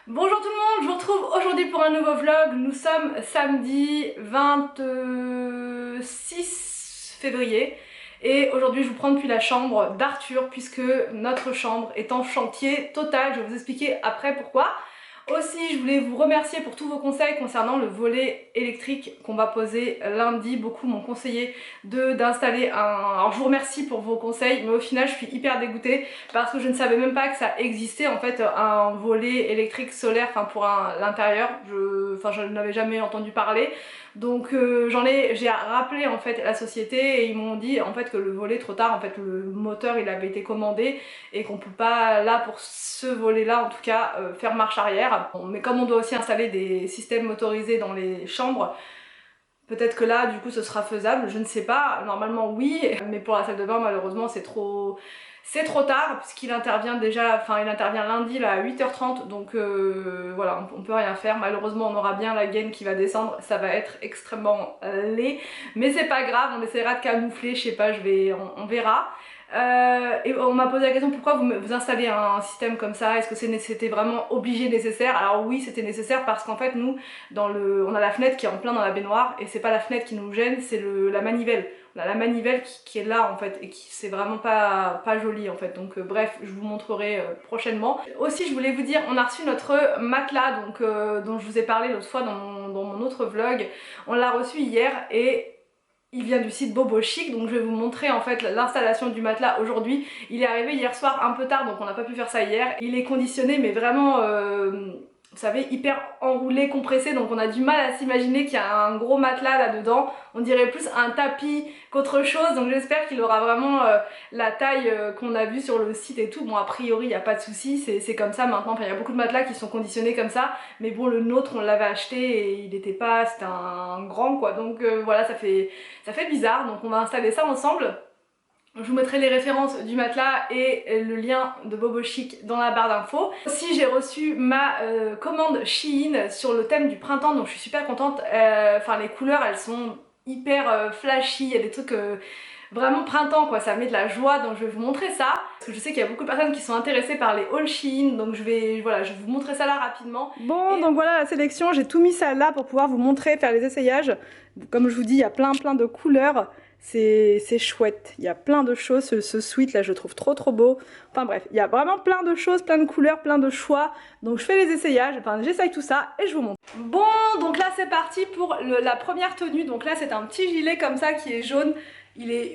Bonjour tout le monde, je vous retrouve aujourd'hui pour un nouveau vlog. Nous sommes samedi 26 février et aujourd'hui je vous prends depuis la chambre d'Arthur puisque notre chambre est en chantier total. Je vais vous expliquer après pourquoi. Aussi, je voulais vous remercier pour tous vos conseils concernant le volet électrique qu'on va poser lundi. Beaucoup m'ont conseillé d'installer un... Alors je vous remercie pour vos conseils, mais au final je suis hyper dégoûtée parce que je ne savais même pas que ça existait en fait un volet électrique solaire, enfin pour l'intérieur. Je n'avais jamais entendu parler. Donc j'ai rappelé en fait la société et ils m'ont dit en fait que le volet trop tard, en fait le moteur il avait été commandé et qu'on peut pas là pour ce volet là en tout cas faire marche arrière. Bon, mais comme on doit aussi installer des systèmes motorisés dans les chambres, peut-être que là du coup ce sera faisable, je ne sais pas, normalement oui, mais pour la salle de bain malheureusement c'est trop tard puisqu'il intervient déjà, enfin il intervient lundi là à 8h30 donc voilà on peut rien faire. Malheureusement on aura bien la gaine qui va descendre, ça va être extrêmement laid, mais c'est pas grave, on essaiera de camoufler, je sais pas, on verra. Et on m'a posé la question pourquoi vous installez un système comme ça, est-ce que c'était vraiment obligé, nécessaire? Alors oui c'était nécessaire parce qu'en fait nous on a la fenêtre qui est en plein dans la baignoire et c'est pas la fenêtre qui nous gêne, c'est la manivelle. On a la manivelle qui est là en fait et qui c'est vraiment pas joli en fait, donc bref je vous montrerai prochainement. Aussi je voulais vous dire, on a reçu notre matelas donc, dont je vous ai parlé l'autre fois dans mon autre vlog. On l'a reçu hier et il vient du site Bobo Chic, donc je vais vous montrer en fait l'installation du matelas aujourd'hui. Il est arrivé hier soir un peu tard donc on n'a pas pu faire ça hier. Il est conditionné mais vraiment vous savez hyper enroulé, compressé, donc on a du mal à s'imaginer qu'il y a un gros matelas là dedans. On dirait plus un tapis qu'autre chose, donc j'espère qu'il aura vraiment la taille qu'on a vue sur le site et tout. Bon a priori il n'y a pas de souci, c'est comme ça maintenant, enfin il y a beaucoup de matelas qui sont conditionnés comme ça, mais bon le nôtre on l'avait acheté et il était pas, c'était un grand quoi, donc voilà ça fait bizarre, donc on va installer ça ensemble. Je vous mettrai les références du matelas et le lien de Bobo Chic dans la barre d'infos. Aussi j'ai reçu ma commande Shein sur le thème du printemps, donc je suis super contente. Enfin les couleurs elles sont hyper flashy, il y a des trucs vraiment printemps quoi, ça met de la joie, donc je vais vous montrer ça. Parce que je sais qu'il y a beaucoup de personnes qui sont intéressées par les hauls Shein, donc je vais vous montrer ça là rapidement. Bon, donc voilà la sélection, j'ai tout mis ça là pour pouvoir vous montrer, faire les essayages. Comme je vous dis, il y a plein de couleurs. C'est chouette, il y a plein de choses, ce sweat là je le trouve trop beau. Enfin bref, il y a vraiment plein de choses, plein de couleurs, plein de choix. Donc je fais les essayages, enfin j'essaye tout ça et je vous montre. Bon, donc là c'est parti pour la première tenue. Donc là c'est un petit gilet comme ça qui est jaune.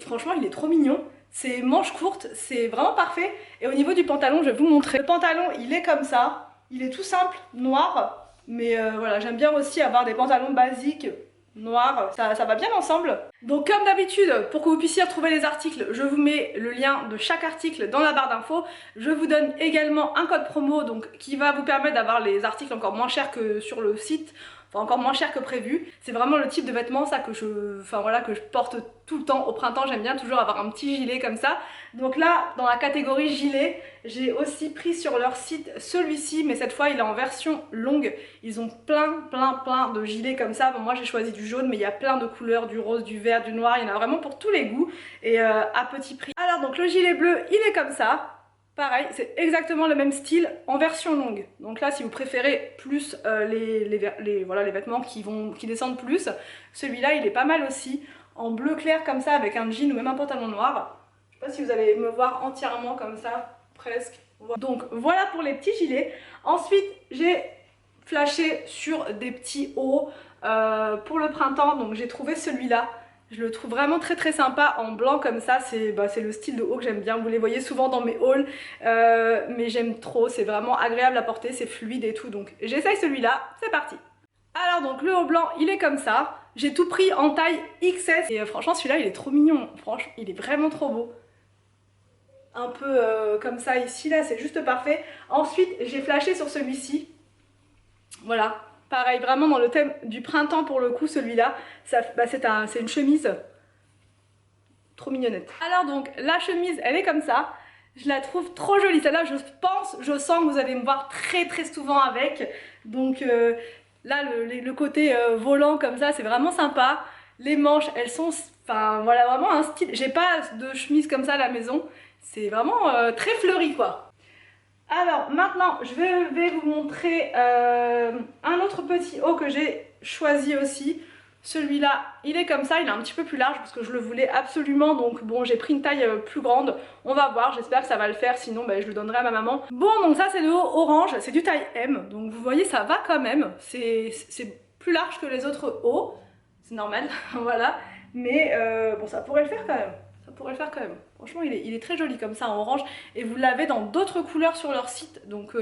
Franchement il est trop mignon. C'est manche courte, c'est vraiment parfait. Et au niveau du pantalon, je vais vous montrer. Le pantalon il est comme ça, il est tout simple, noir. Mais voilà, j'aime bien aussi avoir des pantalons basiques noir, ça va bien ensemble. Donc comme d'habitude, pour que vous puissiez retrouver les articles, je vous mets le lien de chaque article dans la barre d'infos. Je vous donne également un code promo donc, qui va vous permettre d'avoir les articles encore moins chers que sur le site. Enfin encore moins cher que prévu. C'est vraiment le type de vêtements ça que que je porte tout le temps au printemps. J'aime bien toujours avoir un petit gilet comme ça. Donc là dans la catégorie gilet, j'ai aussi pris sur leur site celui-ci, mais cette fois il est en version longue. Ils ont plein de gilets comme ça. Bon, moi j'ai choisi du jaune mais il y a plein de couleurs, du rose, du vert, du noir. Il y en a vraiment pour tous les goûts et à petit prix. Alors donc le gilet bleu il est comme ça. Pareil, c'est exactement le même style en version longue. Donc là, si vous préférez plus les vêtements qui descendent plus, celui-là, il est pas mal aussi. En bleu clair comme ça, avec un jean ou même un pantalon noir. Je sais pas si vous allez me voir entièrement comme ça, presque. Donc voilà pour les petits gilets. Ensuite, j'ai flashé sur des petits hauts pour le printemps. Donc j'ai trouvé celui-là. Je le trouve vraiment très sympa en blanc comme ça, c'est le style de haut que j'aime bien, vous les voyez souvent dans mes hauls, mais j'aime trop, c'est vraiment agréable à porter, c'est fluide et tout, donc j'essaye celui-là, c'est parti. Alors donc le haut blanc il est comme ça, j'ai tout pris en taille XS et franchement celui-là il est trop mignon, franchement il est vraiment trop beau. Un peu comme ça ici là, c'est juste parfait. Ensuite j'ai flashé sur celui-ci, voilà. Pareil, vraiment dans le thème du printemps pour le coup, celui-là, c'est une chemise trop mignonnette. Alors donc, la chemise, elle est comme ça. Je la trouve trop jolie. Celle-là, je sens que vous allez me voir très souvent avec. Donc là, le côté volant comme ça, c'est vraiment sympa. Les manches, elles sont, enfin voilà, vraiment un style. J'ai pas de chemise comme ça à la maison. C'est vraiment très fleuri quoi. Alors maintenant je vais vous montrer un autre petit haut que j'ai choisi aussi. Celui-là il est comme ça, il est un petit peu plus large parce que je le voulais absolument, donc bon j'ai pris une taille plus grande. On va voir, j'espère que ça va le faire, sinon bah, je le donnerai à ma maman. Bon donc ça c'est le haut orange, c'est du taille M, donc vous voyez ça va quand même, c'est plus large que les autres hauts, c'est normal, voilà. Mais bon ça pourrait le faire quand même. Ça pourrait le faire quand même. Franchement il est très joli comme ça en orange. Et vous l'avez dans d'autres couleurs sur leur site. Donc,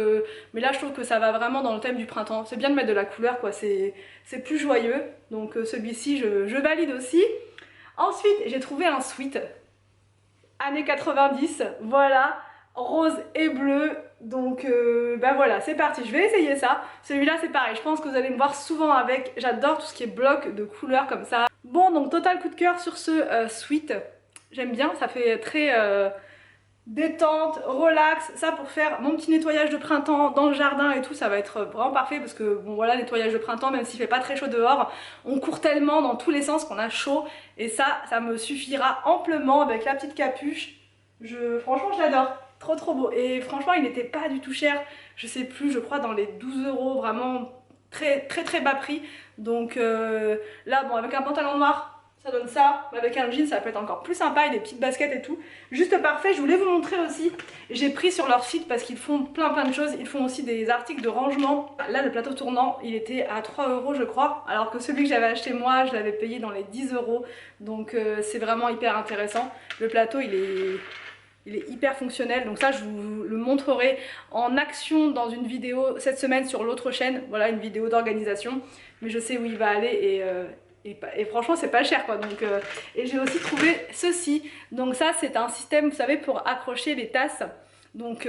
mais là je trouve que ça va vraiment dans le thème du printemps. C'est bien de mettre de la couleur quoi, c'est plus joyeux. Donc celui-ci je valide aussi. Ensuite j'ai trouvé un sweat années 90. Voilà, rose et bleu. Donc ben voilà, c'est parti, je vais essayer ça. Celui-là c'est pareil, je pense que vous allez me voir souvent avec. J'adore tout ce qui est bloc de couleurs comme ça. Bon donc total coup de cœur sur ce sweat. J'aime bien, ça fait très détente, relax. Ça pour faire mon petit nettoyage de printemps dans le jardin et tout, ça va être vraiment parfait parce que bon voilà, nettoyage de printemps, même s'il fait pas très chaud dehors, on court tellement dans tous les sens qu'on a chaud. Et ça me suffira amplement avec la petite capuche. Franchement je l'adore, trop beau. Et franchement il n'était pas du tout cher, je sais plus, je crois dans les 12 €, vraiment très bas prix. Donc là bon avec un pantalon noir ça donne ça, mais avec un jean ça peut être encore plus sympa et des petites baskets et tout. Juste parfait. Je voulais vous montrer aussi, j'ai pris sur leur site parce qu'ils font plein de choses. Ils font aussi des articles de rangement. Là le plateau tournant il était à 3 € je crois, alors que celui que j'avais acheté moi je l'avais payé dans les 10 €. Donc c'est vraiment hyper intéressant. Le plateau il est hyper fonctionnel, donc ça je vous le montrerai en action dans une vidéo cette semaine sur l'autre chaîne. Voilà, une vidéo d'organisation, mais je sais où il va aller et franchement c'est pas cher quoi. Donc et j'ai aussi trouvé ceci, donc ça c'est un système vous savez pour accrocher les tasses, donc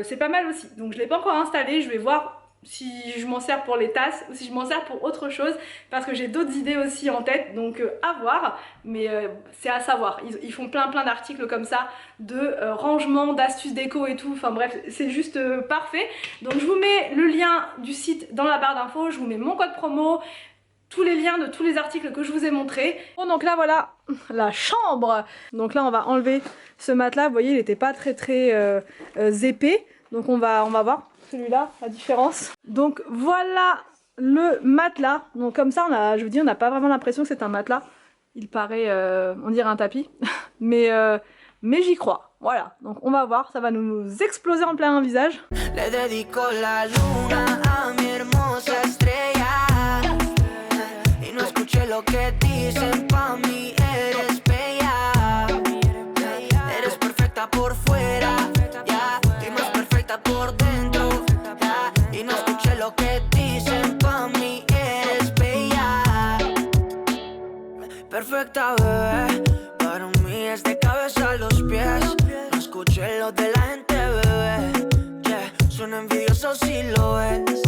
c'est pas mal aussi. Donc je l'ai pas encore installé, je vais voir si je m'en sers pour les tasses ou si je m'en sers pour autre chose, parce que j'ai d'autres idées aussi en tête, donc à voir. Mais c'est à savoir, ils font plein d'articles comme ça de rangement, d'astuces déco et tout, enfin bref c'est juste parfait. Donc je vous mets le lien du site dans la barre d'infos, je vous mets mon code promo, tous les liens de tous les articles que je vous ai montrés. Bon donc là voilà la chambre. Donc là on va enlever ce matelas, vous voyez il n'était pas très épais, donc on va voir celui-là, la différence. Donc voilà le matelas. Donc comme ça je vous dis on n'a pas vraiment l'impression que c'est un matelas. Il paraît, on dirait un tapis, mais j'y crois. Voilà, donc on va voir, ça va nous exploser en plein visage. Lo que dicen pa' mí eres bella, eres perfecta por fuera, yeah, y más perfecta por dentro, yeah, y no escuché lo que dicen pa' mí eres bella, perfecta bebé, para mí es de cabeza a los pies, no escuché lo de la gente bebé, yeah, son envidiosos si lo ves.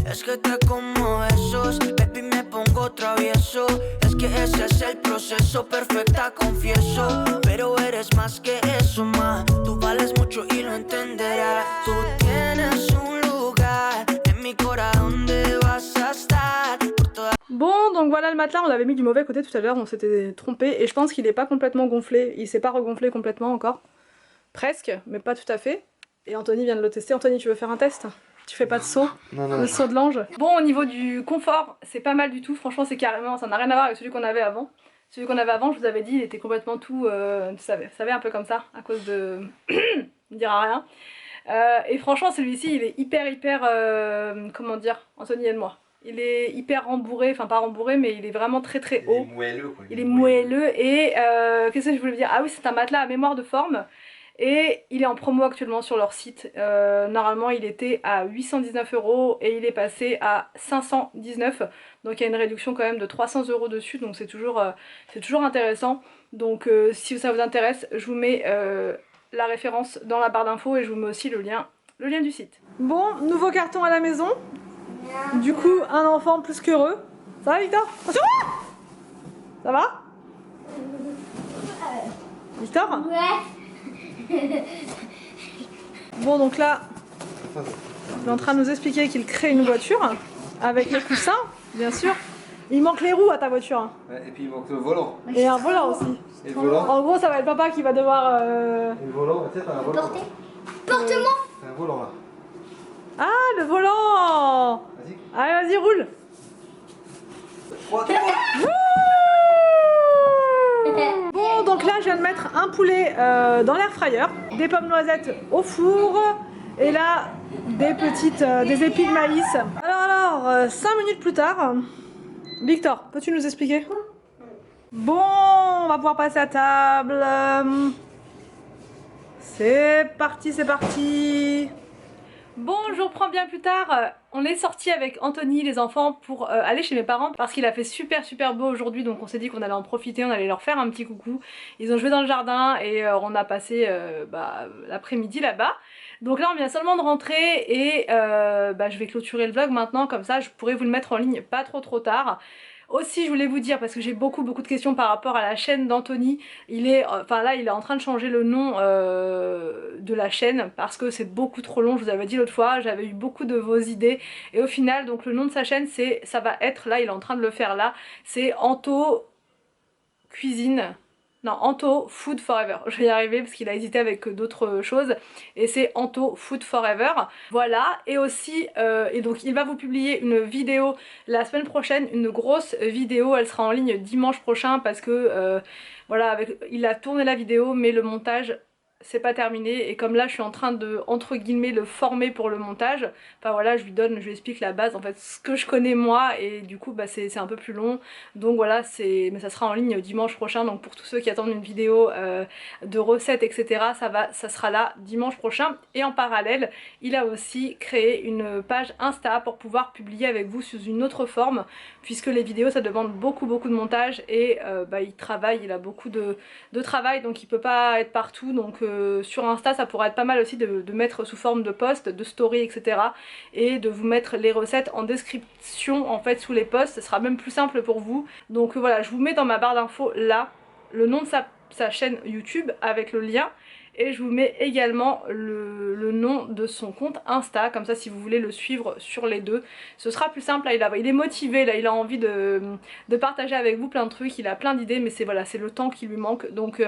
Es que te como besos, baby me pongo travieso. Es que ese es el proceso, perfecta confieso. Pero eres más que eso, ma. Tú vales mucho y lo entenderás. Tú tienes un lugar en mi corazón donde vas a estar. Bon donc voilà le matelas, on l'avait mis du mauvais côté tout à l'heure, on s'était trompé. Et je pense qu'il n'est pas complètement gonflé, il s'est pas regonflé complètement encore. Presque, mais pas tout à fait. Et Anthony vient de le tester. Anthony tu veux faire un test ? Tu fais pas de saut, le saut de l'ange. Bon au niveau du confort c'est pas mal du tout, franchement c'est carrément, ça n'a rien à voir avec celui qu'on avait avant. Celui qu'on avait avant je vous avais dit il était complètement tout, vous savez un peu comme ça à cause de... on dira rien. Et franchement celui-ci il est hyper comment dire, Anthony aide-moi. Il est hyper rembourré, enfin pas rembourré mais il est vraiment très haut. Il est moelleux quoi. Il est moelleux et qu'est-ce que je voulais dire, ah oui c'est un matelas à mémoire de forme. Et il est en promo actuellement sur leur site. Normalement il était à 819 € et il est passé à 519. Donc il y a une réduction quand même de 300 € dessus. Donc c'est toujours intéressant. Donc si ça vous intéresse, je vous mets la référence dans la barre d'infos et je vous mets aussi le lien du site. Bon, nouveau carton à la maison. Du coup, un enfant plus qu'heureux. Ça va Victor? Attention! Ça va? Victor? Ouais. Bon donc là il est en train de nous expliquer qu'il crée une voiture avec les coussins bien sûr. Il manque les roues à ta voiture. Ouais, et puis il manque le volant. Et un volant aussi. Et le volant. En gros ça va être papa qui va devoir... Et le volant, tu sais t'as un volant. Porte-moi. volant là. Ah, le volant! Vas-y. Allez, vas-y, roule! 3, 2, 1. Bon, donc là, je viens de mettre un poulet dans l'air fryer, des pommes noisettes au four, et là, des épis de maïs. Alors, 5 minutes plus tard, Victor, peux-tu nous expliquer? Bon, on va pouvoir passer à table. C'est parti, c'est parti. Bon, je reprends bien plus tard. On est sorti avec Anthony, les enfants, pour aller chez mes parents parce qu'il a fait super beau aujourd'hui, donc on s'est dit qu'on allait en profiter, on allait leur faire un petit coucou. Ils ont joué dans le jardin et on a passé l'après-midi là-bas. Donc là on vient seulement de rentrer et je vais clôturer le vlog maintenant, comme ça je pourrai vous le mettre en ligne pas trop tard. Aussi je voulais vous dire, parce que j'ai beaucoup de questions par rapport à la chaîne d'Anthony, il est en train de changer le nom de la chaîne parce que c'est beaucoup trop long, je vous avais dit l'autre fois, j'avais eu beaucoup de vos idées et au final donc le nom de sa chaîne ça va être, là il est en train de le faire là, c'est Anto Cuisine. Non, Anto Food Forever. Je vais y arriver parce qu'il a hésité avec d'autres choses. Et c'est Anto Food Forever. Voilà. Et aussi, et donc il va vous publier une vidéo la semaine prochaine, une grosse vidéo. Elle sera en ligne dimanche prochain parce que voilà, il a tourné la vidéo mais le montage c'est pas terminé, et comme là je suis en train de entre guillemets le former pour le montage, enfin voilà, je lui explique la base, en fait ce que je connais moi, et du coup c'est un peu plus long, donc voilà, mais ça sera en ligne dimanche prochain, donc pour tous ceux qui attendent une vidéo de recettes etc, ça sera là dimanche prochain. Et en parallèle il a aussi créé une page Insta pour pouvoir publier avec vous sous une autre forme, puisque les vidéos ça demande beaucoup de montage, et il a beaucoup de travail, donc il peut pas être partout, donc sur Insta ça pourrait être pas mal aussi de mettre sous forme de post, de story etc, et de vous mettre les recettes en description en fait sous les posts, ce sera même plus simple pour vous. Donc voilà, je vous mets dans ma barre d'infos là le nom de sa chaîne YouTube avec le lien, et je vous mets également le nom de son compte Insta, comme ça si vous voulez le suivre sur les deux ce sera plus simple. Là il est motivé, là il a envie de partager avec vous plein de trucs, il a plein d'idées, mais c'est le temps qui lui manque, donc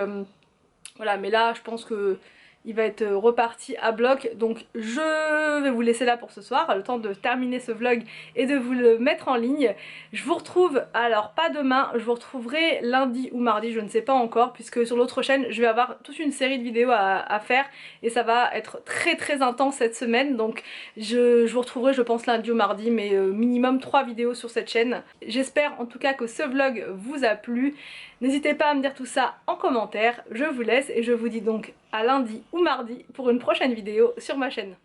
voilà. Mais là je pense que il va être reparti à bloc, donc je vais vous laisser là pour ce soir, le temps de terminer ce vlog et de vous le mettre en ligne. Je vous retrouve, alors pas demain, je vous retrouverai lundi ou mardi, je ne sais pas encore, puisque sur l'autre chaîne je vais avoir toute une série de vidéos à faire, et ça va être très intense cette semaine, donc je vous retrouverai je pense lundi ou mardi, mais minimum 3 vidéos sur cette chaîne. J'espère en tout cas que ce vlog vous a plu. N'hésitez pas à me dire tout ça en commentaire, je vous laisse et je vous dis donc à lundi ou mardi pour une prochaine vidéo sur ma chaîne.